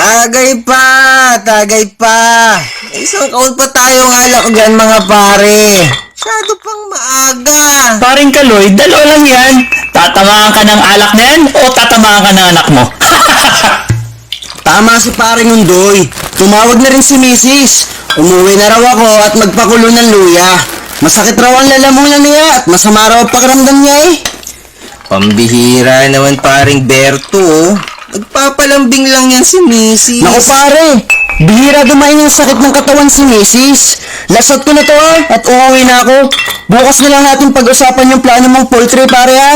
Tagay pa! Tagay pa! Isang kaon pa tayong alak dyan mga pare. Masyado pang maaga. Paring Kaloy, dalawa lang yan. Tatamaan ka ng alak na yan o tatamaan ka ng anak mo? Tama si paring Undoy. Tumawag na rin si Mrs. Umuwi na raw ako at magpakulo ng luya. Masakit raw ang lalamunan niya at masama raw ang pakiramdam niya eh. Pambihira naman paring Berto oh. Nagpapalambing lang yan si Mrs. Naku pare, bihira dumain yung sakit ng katawan si Mrs. Lasot ko na to at uuwi na ako. Bukas na lang natin pag-usapan yung plano mong poultry pare ha.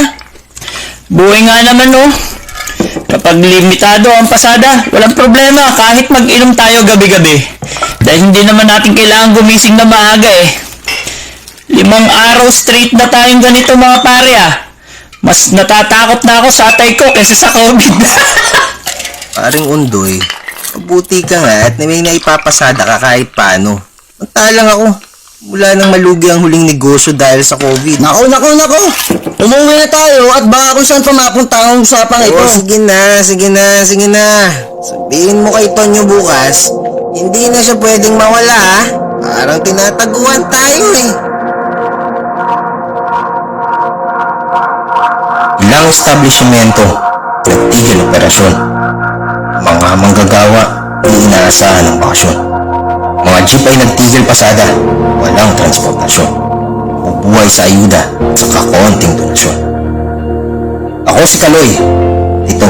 Buhay nga naman oh. Kapag limitado ang pasada, walang problema kahit mag-inom tayo gabi-gabi. Dahil hindi naman natin kailangan gumising na maaga eh. 5 araw straight na tayong ganito mga pare ah. Mas natatakot na ako sa atay ko kaysa sa COVID. Paring Undoy, mabuti ka nga at may naipapasada ka kahit paano. Magtalang ako. Mula nang malugi ang huling negosyo dahil sa COVID. Nako! Umuwi na tayo at baka kung saan pa mapunta ang usapang ito. Sige na. Sabihin mo kay Tonyo bukas, hindi na siya pwedeng mawala ha. Parang tinataguan tayo eh. Ilang establishmento nagtigil operasyon. Mga manggagawa inaasahan ng bakasyon. Mga jeep ay nagtigil pasada, walang transportasyon. Bubuhay sa ayuda at sa kakonting donasyon. Ako si Kaloy. Ito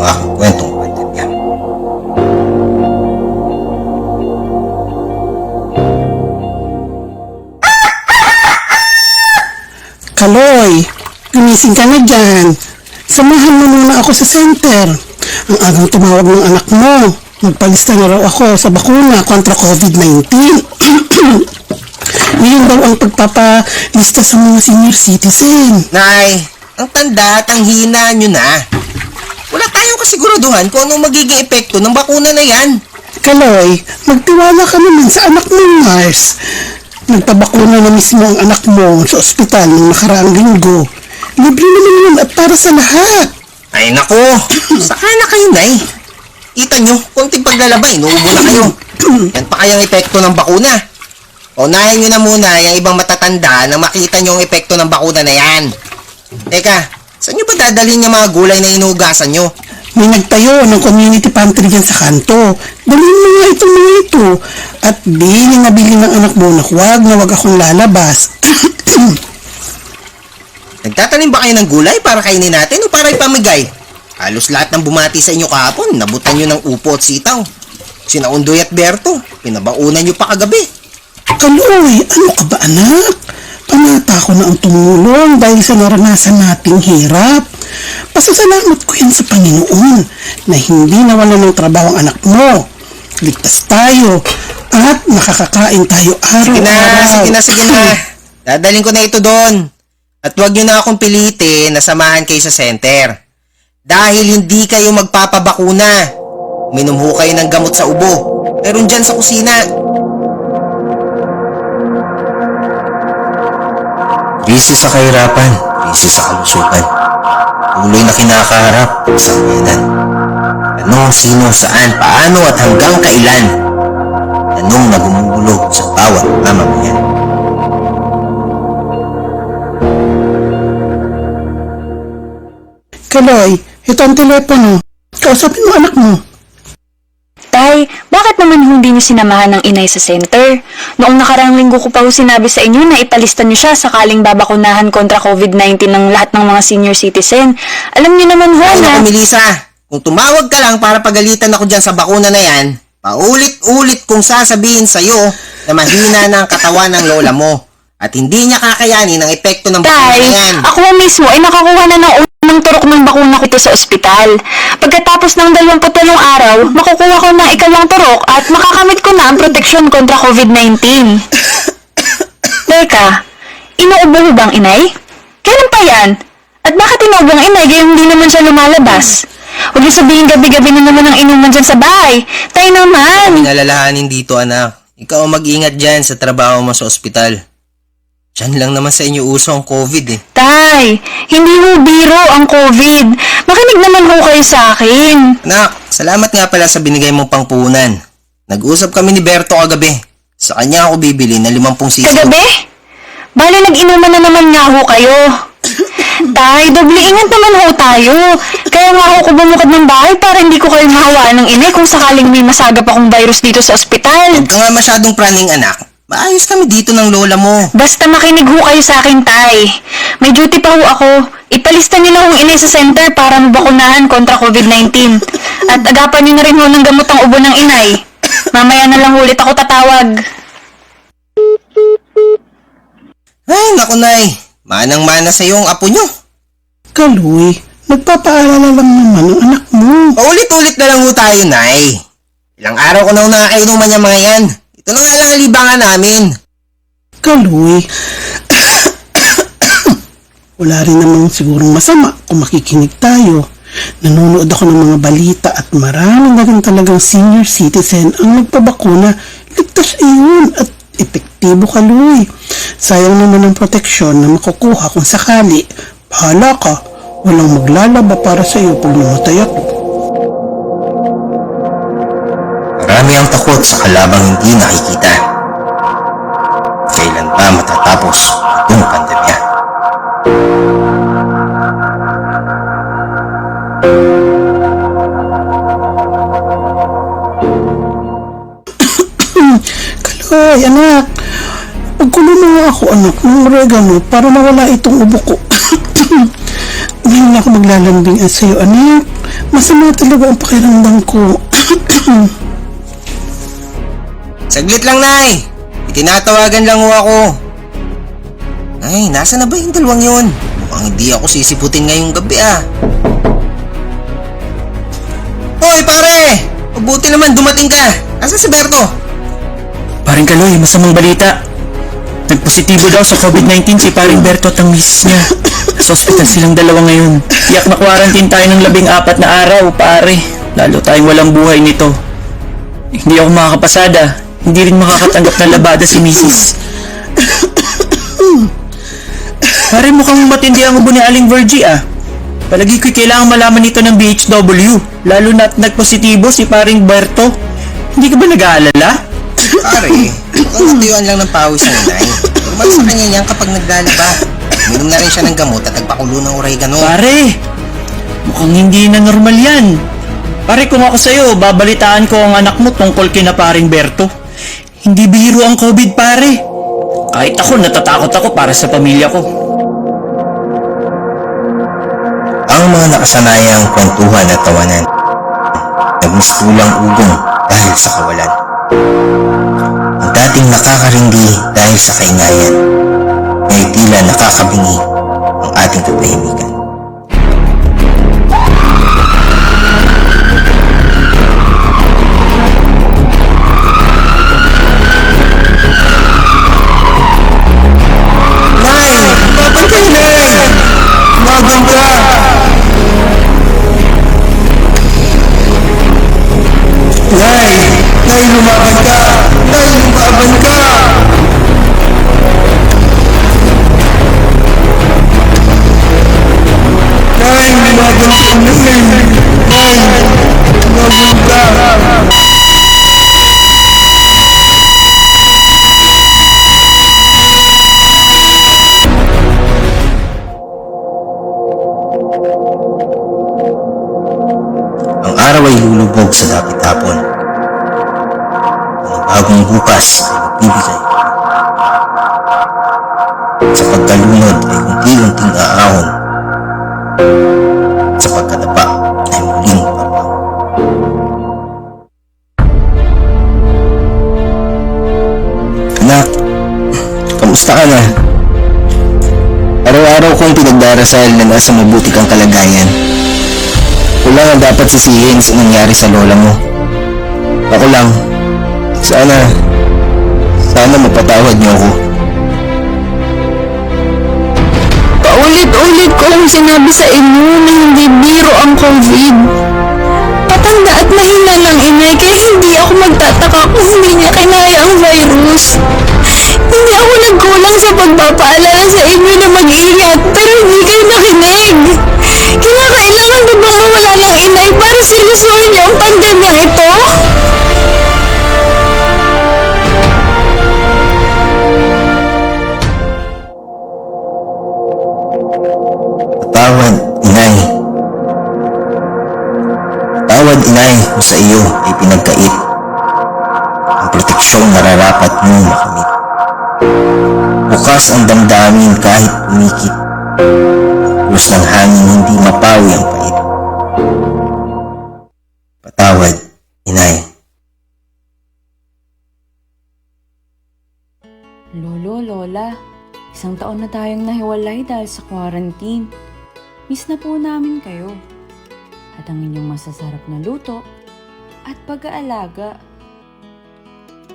ang aking kwentong pandemya. Kaloy, gumising ka na dyan. Samahan mo muna ako sa center. Ang agang tumawag ng anak mo. Magpalista na raw ako sa bakuna kontra COVID-19. Ngayon daw ang pagpapalista sa mga senior citizen. Nay, ang tanda at ang hina nyo na. Wala tayong kasiguraduhan kung anong magiging epekto ng bakuna na yan. Kaloy, magtiwala ka naman sa anak mong nurse. Nagpabakuna na mismo ang anak mo sa ospital ng nakaraang linggo. Libre naman yun at para sa lahat. Ay nako, saka na kayo, Nay. Kita nyo, konting paglalabay, inuubo na kayo. Yan pa kayang epekto ng bakuna. Unahin nyo na muna yung ibang matatanda na makita nyo ang epekto ng bakuna na yan. Teka, saan nyo ba dadalhin yung mga gulay na inuugasan nyo? May nagtayo ng community pantry dyan sa kanto. Dalhin mo nga itong mga ito. At bili na bili ng anak mo na wag akong lalabas. Nagtatanim ba kayo ng gulay para kainin natin o para ipamigay? Halos lahat ng bumati sa inyo kahapon, nabutan nyo ng upo at sitaw. Sina Undoy at Berto, pinabaunan nyo pa kagabi. Kaloy, ano ka ba anak? Panata ko na ang tumulong dahil sa naranasan nating hirap. Pasasalamat ko yan sa Panginoon na hindi nawalan ng trabaho ang anak mo. Ligtas tayo at nakakakain tayo araw-araw. Sige na. Dadalhin ko na ito doon. At huwag nyo na akong pilitin na samahan kayo sa center. Dahil hindi kayo magpapabakuna. Minom ho kayo ng gamot sa ubo. Meron dyan sa kusina. Krisis sa kahirapan, krisis sa kalusugan. Tuloy na kinakaharap sa bayanan. Ano, sino, saan, paano at hanggang kailan? Tanong na gumugulog sa bawat mamamayan. Kaloy, ito ang telepono. Kausapin mo anak mo. Tay, bakit naman hindi niyo sinamahan ng inay sa center? Noong nakaraang linggo ko pa sinabi sa inyo na ipalista niyo siya sakaling babakunahan kontra COVID-19 ng lahat ng mga senior citizen. Alam niyo naman ho Ay, na... naku, Melissa, kung tumawag ka lang para pagalitan ako dyan sa bakuna na yan, paulit-ulit kong sasabihin sa'yo na mahina na ang katawan ng lola mo at hindi niya kakayanin ang epekto ng bakuna Tay, na yan. ako mismo ay nakakuha na ng unang turok ng bakuna ko sa ospital. Pagkatapos ng 28 araw, makukuha ko na ikalawang turok at makakamit ko na ang proteksyon kontra COVID-19. Teka, inuubo mo bang inay? Kailan pa yan? At bakit inuubo ang inay gayong hindi naman siya lumalabas? Huwag niyo sabihin gabi-gabi na naman ang inuman dyan sa bahay. Tay naman! Pinalalahanin dito, anak. Ikaw ang mag-ingat dyan sa trabaho mo sa ospital. Diyan lang naman sa inyo uso ang COVID eh. Tay, hindi ho biro ang COVID. Makinig naman ho kayo sa akin. Anak, salamat nga pala sa binigay mong pangpuhunan. Nag-usap kami ni Berto kagabi. Sa kanya ako bibili na 50 siso. Kagabi? Bali nag-inuman na naman nga ho kayo. Tay, doble ingat naman ho tayo. Kaya nga ho ko bumukod ng bahay para hindi ko kayo mahawaan ng inay kung sakaling may masagap akong virus dito sa ospital. Huwag ka nga masyadong praning anak. Maayos kami dito ng lola mo. Basta makinig ho kayo sa akin, Tay. May duty pa ho ako. Ipalista niyo na hong inay sa center para mabakunahan kontra COVID-19. At agapan niyo na rin ho ng gamot ang ubo ng inay. Mamaya na lang ulit ako tatawag. Ay, naku nay. Manang-mana sa iyo ang apo nyo. Kaloy, nagpapaalala lang naman ang anak mo. Paulit-ulit na lang ho tayo, nay. Ilang araw ko na nakakainuman niya mga yan. Ito na nga lang ang libangan namin. Kaloy, wala rin namang sigurong masama kung makikinig tayo. Nanonood ako ng mga balita at marami na rin talagang senior citizen ang nagpabakuna. Ligtas iyon at epektibo, Kaloy. Sayang naman ang proteksyon na makukuha kung sakali. Bahala ka, walang maglalaba para sa iyo pag namatay ako. Marami ang takot sa kalabang hindi nakikita. Kailan ba matatapos itong pandemya? Kaloy, anak. Pagkulo na nga ako, anak, ng oregano para mawala itong ubo ko. Ngayon ako maglalambing at sa'yo, anak. Masama talaga ang pakiramdam ko. Saglit lang, nay. Itinatawagan lang ho ako. Ay, nasa na ba yung dalawang yun? Mukhang hindi ako sisiputin ngayong gabi ah. Hoy, pare! Mabuti naman dumating ka. Asa si Berto? Paring Kaloy, masamang balita. Nagpositibo daw sa COVID-19 si paring Berto at ang misis niya. Sa ospital silang dalawa ngayon. Tiyak na quarantine tayo ng 14 na araw, pare. Lalo tayong walang buhay nito. Hindi ako makakapasada. Hindi rin makakatanggap ng labada si misis. Pare, mukhang matindi ang ubo ni Aling Virgie ah. Palagi ko'y kailangan malaman ito ng BHW. Lalo na't nagpositibo si paring Berto. Hindi ka ba nag-aalala? Pare, mukhang natuyuan lang ng pawis ng inay. Normal sa kanya yan kapag naglalaba. Minom na rin siya ng gamot at nagpakulo ng oregano. Pare, mukhang hindi na normal yan. Pare, kung ako sa'yo, babalitaan ko ang anak mo tungkol kina paring Berto. Hindi biro ang COVID, pare. Kahit ako, natatakot ako para sa pamilya ko. Ang mga nakasanayang kwentuhan at tawanan. Nagmiskulang ugong dahil sa kawalan. Ang dating nakakaringgi dahil sa kaingayan. Ngayon tila nakakabingi ang ating katahimikan. Nay! Bakit kayo, Nay? Magang ka! Nay! Nay, lumaban ka! Nay, lumaban ka! Nay, lumaban ka! Nay! Nay, lumaban ka! Ang araw ay lulubog sa dapit hapon. Ang bagong bukas ay magbibigay. Sa pagkalunod ay unti-unting aahon. Sa pagkadapa ay muling papaw. Anak, kamusta ka na? Araw-araw kong pinagdarasal na nasa mabuti kang kalagayan. Wala nga dapat sisihin sa nangyari sa lola mo. Ako lang, sana mapatawad niyo ako. Paulit-ulit ko lang sinabi sa inyo na hindi biro ang COVID. Patanda at mahina ng inay kaya hindi ako magtataka kung hindi niya kinaya ang virus. Hindi ako nagkulang sa pagpapaalala sa inyo na mag-ingat pero hindi kayo nakinig. Kinakailangan ba bang mawala ng inay para seryosohin niyo ang pandemya ito? Patawad, inay. Patawad, inay, kung sa iyo ay pinagkait ang proteksyon na nararapat mong makamit. Bukas ang damdamin kahit pumikit. Pulos ng hangin hindi mapawi ang pait. Patawad, inay. Lolo, Lola, isang taon na tayong nahiwalay dahil sa quarantine. Miss na po namin kayo. At ang inyong masasarap na luto at pag-aalaga.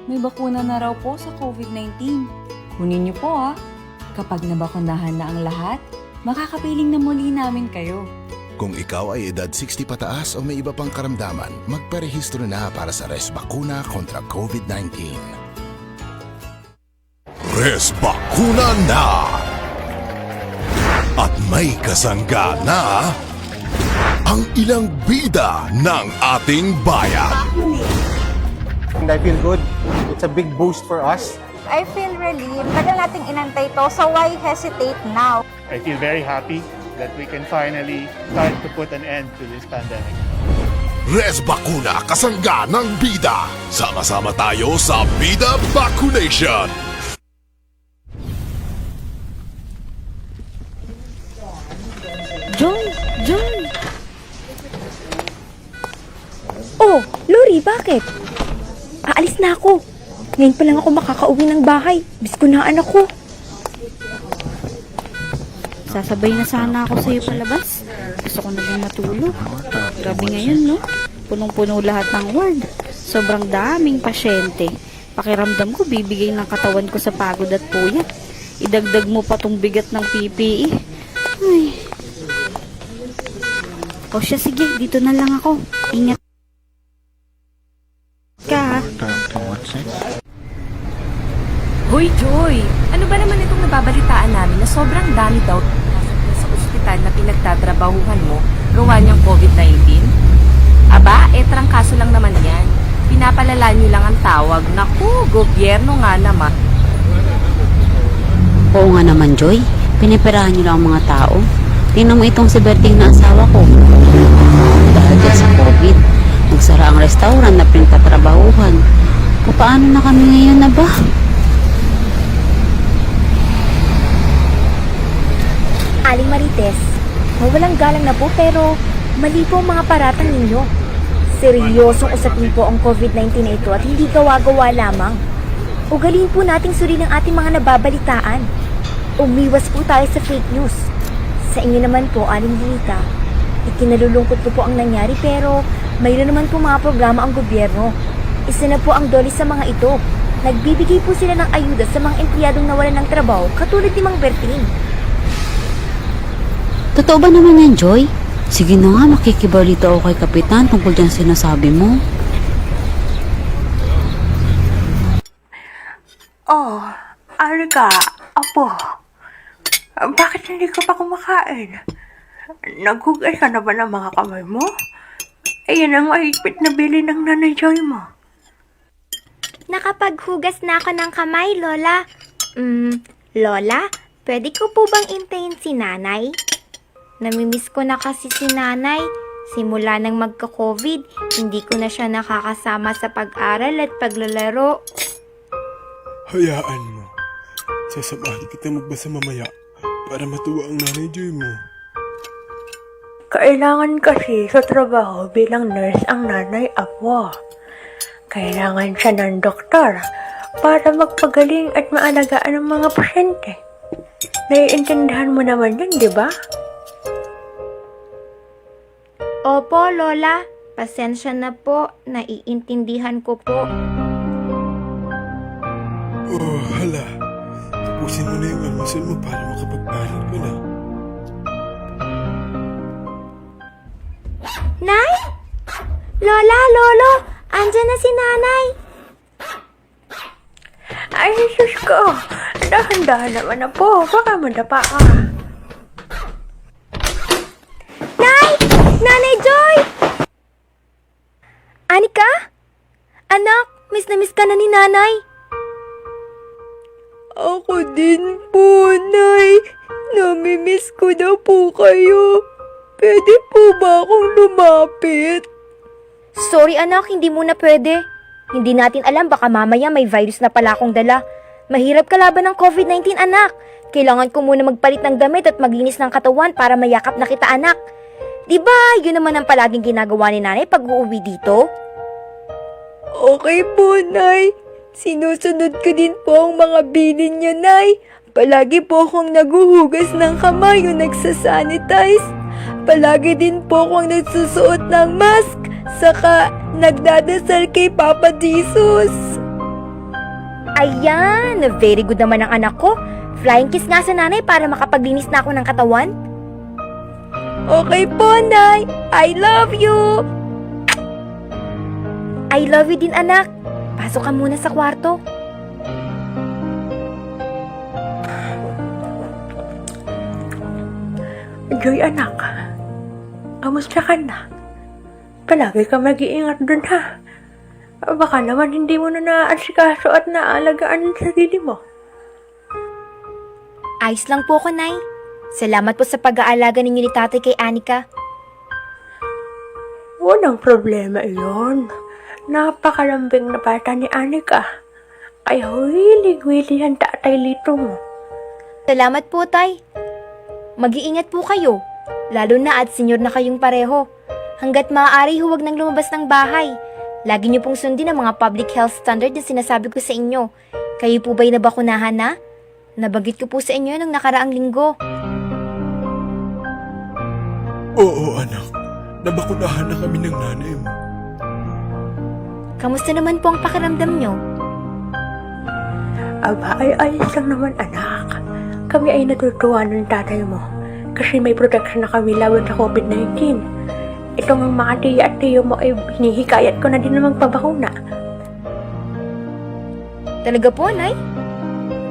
May bakuna na raw po sa COVID-19. Kunin niyo po Kapag nabakunahan na ang lahat, makakapiling na muli namin kayo. Kung ikaw ay edad 60 pataas o may iba pang karamdaman, magparehistro na para sa Resbakuna kontra COVID-19. Resbakuna na! At may kasangga na ang ilang bida ng ating bayan. And I feel good. It's a big boost for us. I feel relieved. Tagal nating inantay to, so why hesitate now? I feel very happy that we can finally start to put an end to this pandemic. Resbakuna, kasangga ng bida. Sama-sama tayo sa Bida Vaccination. Joy! Oh, Lori, bakit? Aalis na ako. Ngayon pa lang ako makakauwi ng bahay. Biskunaan ako. Sasabay na sana ako sa'yo palabas. Gusto ko na lang matulog. Grabe ngayon, no? Punong-puno lahat ng ward. Sobrang daming pasyente. Pakiramdam ko, bibigay ng katawan ko sa pagod at puyat. Idagdag mo pa tong bigat ng PPE. Ay. O siya, sige. Dito na lang ako. Ingat ka. Hoy, Joy! Ano ba naman itong nababalitaan namin na sobrang dami daw sa ospital na pinagtatrabahuhan mo gawa niyang COVID-19? Aba, trangkaso lang naman yan. Pinapalala niyo lang ang tawag. Naku, gobyerno nga naman. Oo nga naman, Joy. Pinipirahan niyo lang ang mga tao. Tingnan mo itong si Berting na asawa ko. Dahil dyan sa COVID, nagsara ang restaurant na pinagtatrabahuhan. Paano na kami ngayon na ba? Aling Marites, mawalang galang na po pero mali po ang mga paratang ninyo. Seryosong usapin po ang COVID-19 na ito at hindi gawa-gawa lamang. Ugaliin po nating suri ng ating mga nababalitaan. Umiwas po tayo sa fake news. Sa inyo naman po, Aling Lita, ikinalulungkot ko po ang nangyari pero mayroon naman po mga programa ang gobyerno. Isa na po ang DOLE sa mga ito. Nagbibigay po sila ng ayuda sa mga empleyadong nawalan ng trabaho katulad ni Mang Berting. Totoo ba naman yan, Joy? Sige na nga, makikibalita ako kay Kapitan tungkol dyan sinasabi mo. Oh, Arga, apo. Bakit hindi ka pa kumakain? Naghugas ka na ba ng mga kamay mo? Ayan ang mahigpit na bili ng Nanay Joy mo. Nakapaghugas na ako ng kamay, Lola. Lola, pwede ko po bang intayin si Nanay? Namimiss ko na kasi si Nanay. Simula nang magka-COVID, hindi ko na siya nakakasama sa pag-aral at paglalaro. Hayaan mo. Sasamahan kita magbasa mamaya para matuwa ang Nanay Joy mo. Kailangan kasi sa trabaho bilang nurse ang nanay apo. Kailangan siya ng doktor para magpagaling at maalagaan ang mga pasyente. Naiintindihan mo naman yun, di ba? Opo, Lola. Pasensya na po. Naiintindihan ko po. Oh, hala. Tapusin mo na yung almusal mo para makapagpalit ko na. Nay? Lola, Lolo, andyan na si Nanay. Ay, Jesus ko! Dahan-dahan naman na po. Baka madapa ka. Nay! Nanay Joy! Anika? Anak, miss na miss ka na ni nanay. Ako din po, Nay. Namimiss ko na po kayo. Pwede po ba akong lumapit? Sorry anak, hindi mo na pwede. Hindi natin alam, baka mamaya may virus na pala akong dala. Mahirap kalaban ng COVID-19 anak. Kailangan ko muna magpalit ng damit at maglinis ng katawan para mayakap na kita anak. Diba, yun naman ang palaging ginagawa ni nanay pag uuwi dito? Okay po, Nay. Sinusunod ko din po ang mga bilin niya, Nay. Palagi po akong naguhugas ng kamay o nagsasanitize. Palagi din po akong nagsusuot ng mask. Saka nagdadasal kay Papa Jesus. Ayan, very good naman ang anak ko. Flying kiss nga sa nanay para makapaglinis na ako ng katawan. Okay po, Nay. I love you. I love you din anak. Pasok ka muna sa kwarto. Joy, anak. Kamusta ka na? Palagi ka mag-iingat dun, ha? Baka naman hindi mo na naaasikaso at naaalagaan ang sarili mo. Ayos lang po ko, Nay. Salamat po sa pag-aalaga ninyo ni tatay kay Anika. Walang problema iyon. Napakalambing na bata ni Anika. Kaya wilig-wili ang tatay lito mo. Salamat po, Tay. Mag-iingat po kayo. Lalo na at senyor na kayong pareho. Hanggat maaari huwag nang lumabas ng bahay. Lagi niyo pong sundin ang mga public health standard na sinasabi ko sa inyo. Kayo po ba'y nabakunahan na? Nabagit ko po sa inyo nung nakaraang linggo. Oo, anak. Nabakunahan na kami ng nanay mo. Kamusta naman po ang pakiramdam niyo? Aba, ay ayos lang naman, anak. Kami ay natutuwa ng tatay mo. Kasi may protection na kami laban sa COVID-19. Itong mga tiya at tiyo mo ay hinihikayat ko na din na magpabakuna. Talaga po, Nay?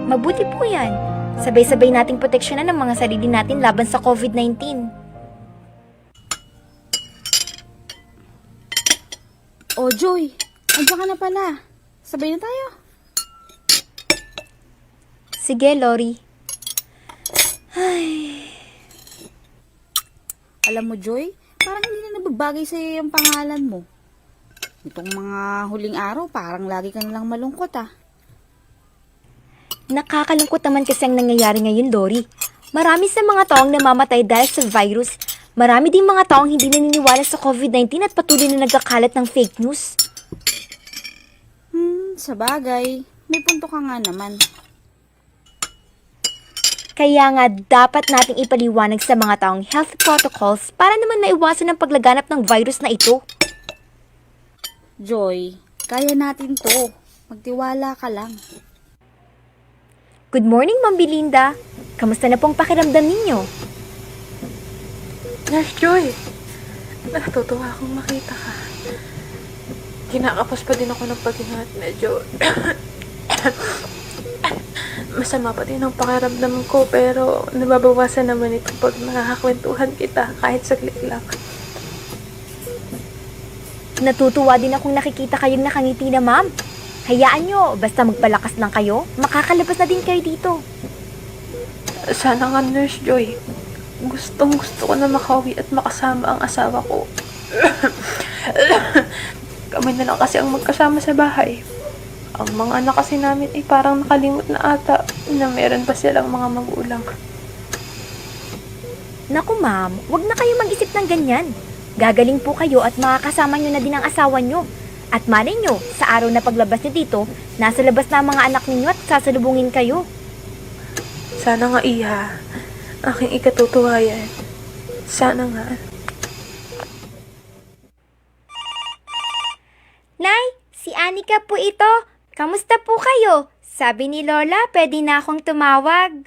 Mabuti po yan. Sabay-sabay nating proteksyonan ang mga sarili natin laban sa COVID-19. Oh, Joy, andiyan ka na pala. Sabay na tayo. Sige, Lori. Ay. Alam mo, Joy, parang hindi na nababagay sa'yo yung pangalan mo. Itong mga huling araw, parang lagi ka nalang malungkot ah. Nakakalungkot naman kasi ang nangyayari ngayon, Lori. Marami sa mga taong namamatay dahil sa virus. Marami ding mga taong hindi naniniwala sa COVID-19 at patuloy na nagkakalat ng fake news. Sabagay. May punto ka nga naman. Kaya nga dapat nating ipaliwanag sa mga taong health protocols para naman maiwasan ang paglaganap ng virus na ito. Joy, kaya natin to. Magtiwala ka lang. Good morning, Ma'am Belinda. Kamusta na pong pakiramdam ninyo? Yes, Joy. Natutuwa akong makita ka. Kinakapos pa din ako ng paghinga at medyo masama pa din ang pakiramdam ko, pero nababawasan naman ito pag nakakakwentuhan kita kahit saglit lang. Natutuwa din akong nakikita kayong nakangiti na, Ma'am. Hayaan nyo, basta magpalakas lang kayo, makakalabas na din kayo dito. Sana nga, Nurse Joy. Gustong gusto ko na makauwi at makasama ang asawa ko. Kami na lang kasi ang magkasama sa bahay. Ang mga anak kasi namin ay parang nakalimot na ata na meron pa silang mga magulang. Naku, Ma'am, wag na kayo mag-isip ng ganyan. Gagaling po kayo at makakasama nyo na din ang asawa nyo. At malay nyo, sa araw na paglabas nyo dito, nasa labas na ang mga anak ninyo at sasalubungin kayo. Sana nga, Iha. Aking ikatutuwa yan. Sana nga. Nay, si Anika po ito. Kamusta po kayo? Sabi ni Lola, pwede na akong tumawag.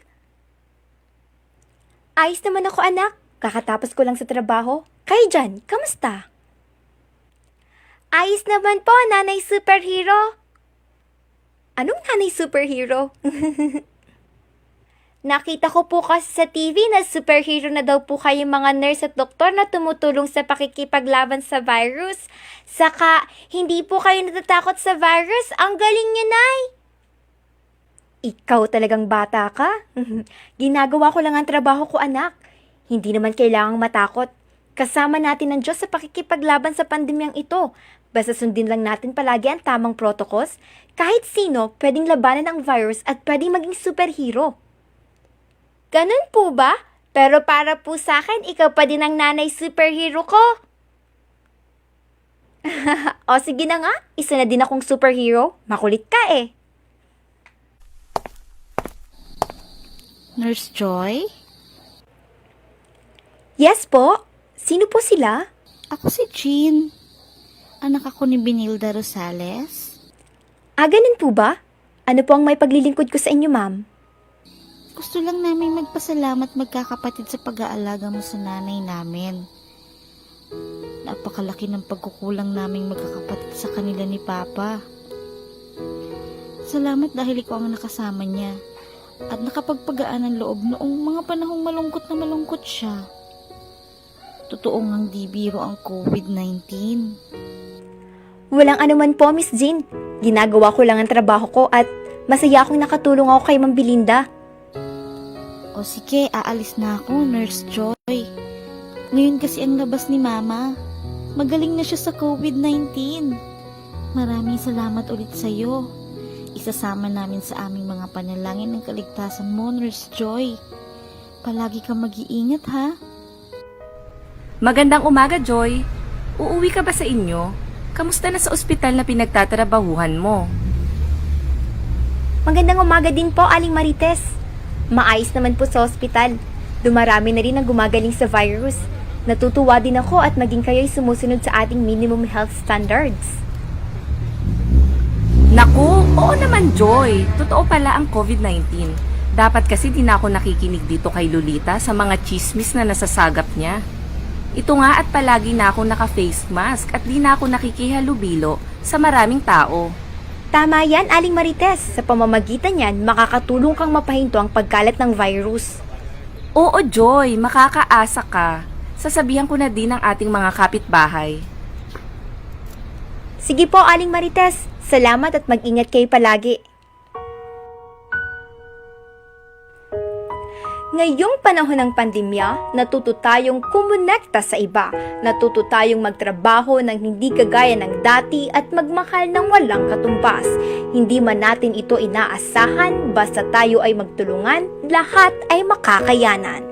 Ayos naman ako, anak. Kakatapos ko lang sa trabaho. Kayo dyan, kamusta? Ayos naman po, Nanay Superhero. Anong nanay superhero? Nakita ko po kasi sa TV na superhero na daw po kayong mga nurse at doktor na tumutulong sa pakikipaglaban sa virus. Saka, hindi po kayo natatakot sa virus. Ang galing niyo, Nay! Ikaw talagang bata ka? Ginagawa ko lang ang trabaho ko, anak. Hindi naman kailangang matakot. Kasama natin ang Diyos sa pakikipaglaban sa pandemyang ito. Basta sundin lang natin palagi ang tamang protocols. Kahit sino, pwedeng labanan ang virus at pwedeng maging superhero. Ganun po ba? Pero para po sa akin, ikaw pa din ang nanay superhero ko. O sige na nga, isa na din akong superhero. Makulit ka eh. Nurse Joy? Yes po. Sino po sila? Ako si Jean. Anak ako ni Benilda Rosales. Ganun po ba? Ano po ang may paglilingkod ko sa inyo, ma'am? Gusto lang namin magpasalamat magkakapatid sa pag-aalaga mo sa nanay namin. Napakalaki ng pagkukulang naming magkakapatid sa kanila ni Papa. Salamat dahil ikaw ang nakasama niya at nakapagpagaan ng loob noong mga panahong malungkot siya. Totoo ngang di biro ang COVID-19. Walang anuman po, Miss Jean. Ginagawa ko lang ang trabaho ko at masaya akong nakatulong ako kay Ma'am Belinda. O sige, aalis na ako, Nurse Joy. Ngayon kasi ang labas ni Mama. Magaling na siya sa COVID-19. Maraming salamat ulit sa'yo. Isasama namin sa aming mga panalangin ng kaligtasan mo, Nurse Joy. Palagi kang mag-iingat, ha? Magandang umaga, Joy. Uuwi ka ba sa inyo? Kamusta na sa ospital na pinagtatrabahuhan mo? Magandang umaga din po, Aling Marites. Maayos naman po sa ospital. Dumarami na rin ang gumagaling sa virus. Natutuwa din ako at maging kayo'y sumusunod sa ating minimum health standards. Naku, oo naman, Joy. Totoo pala ang COVID-19. Dapat kasi di na ako nakikinig dito kay Lolita sa mga chismis na nasasagap niya. Ito nga at palagi na ako naka-face mask at di na ako nakikihalubilo sa maraming tao. Tama yan, Aling Marites. Sa pamamagitan yan, makakatulong kang mapahinto ang pagkalat ng virus. Oo, Joy, makakaasa ka. Sasabihan ko na din ang ating mga kapitbahay. Sige po, Aling Marites. Salamat at mag-ingat kayo palagi. Ngayong panahon ng pandemya, natuto tayong kumonekta sa iba. Natuto tayong magtrabaho ng hindi kagaya ng dati at magmahal ng walang katumbas. Hindi man natin ito inaasahan, basta tayo ay magtulungan, lahat ay makakayanan.